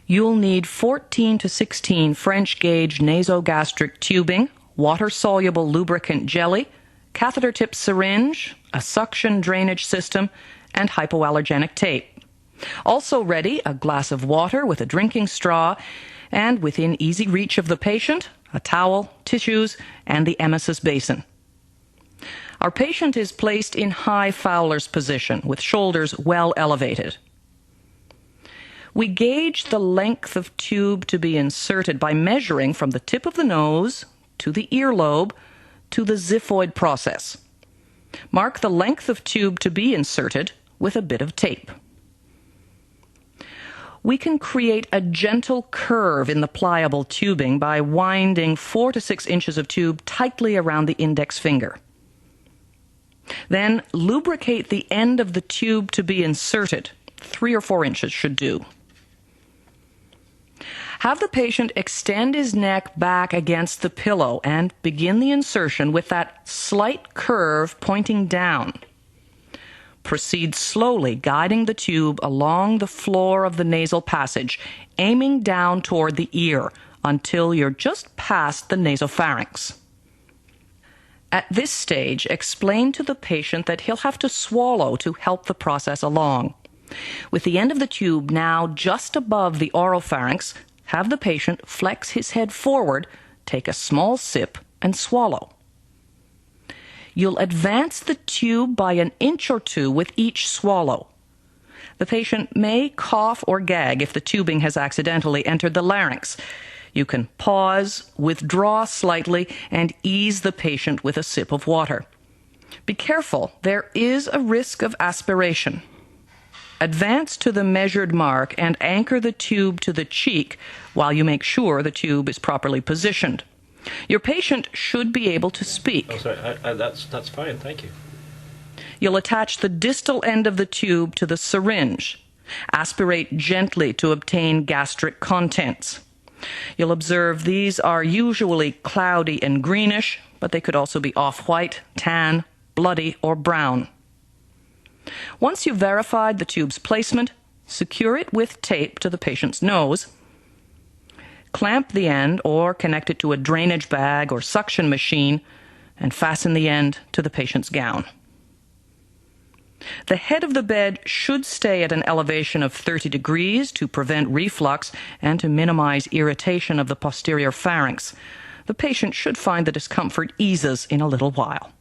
You'll need 14 to 16 French gauge nasogastric tubing, water-soluble lubricant jelly, catheter-tip syringe, a suction drainage system, and hypoallergenic tape. Also ready, a glass of water with a drinking straw, and within easy reach of the patient, a towel, tissues, and the emesis basin. Our patient is placed in high Fowler's position with shoulders well elevated. We gauge the length of tube to be inserted by measuring from the tip of the nose to the earlobe to the xiphoid process. Mark the length of tube to be inserted with a bit of tape. We can create a gentle curve in the pliable tubing by winding 4 to 6 inches of tube tightly around the index finger. Then lubricate the end of the tube to be inserted. 3 or 4 inches should do. Have the patient extend his neck back against the pillow and begin the insertion with that slight curve pointing down. Proceed slowly, guiding the tube along the floor of the nasal passage, aiming down toward the ear until you're just past the nasopharynx. At this stage, explain to the patient that he'll have to swallow to help the process along. With the end of the tube now just above the oropharynx, have the patient flex his head forward, take a small sip, and swallow. You'll advance the tube by an inch or two with each swallow. The patient may cough or gag if the tubing has accidentally entered the larynx. You can pause, withdraw slightly, and ease the patient with a sip of water. Be careful, there is a risk of aspiration. Advance to the measured mark and anchor the tube to the cheek while you make sure the tube is properly positioned. Your patient should be able to speak. Oh, sorry. That's fine. Thank you. You'll attach the distal end of the tube to the syringe. Aspirate gently to obtain gastric contents. You'll observe these are usually cloudy and greenish, but they could also be off-white, tan, bloody, or brown. Once you've verified the tube's placement, secure it with tape to the patient's nose. Clamp the end or connect it to a drainage bag or suction machine and fasten the end to the patient's gown. The head of the bed should stay at an elevation of 30 degrees to prevent reflux and to minimize irritation of the posterior pharynx. The patient should find the discomfort eases in a little while.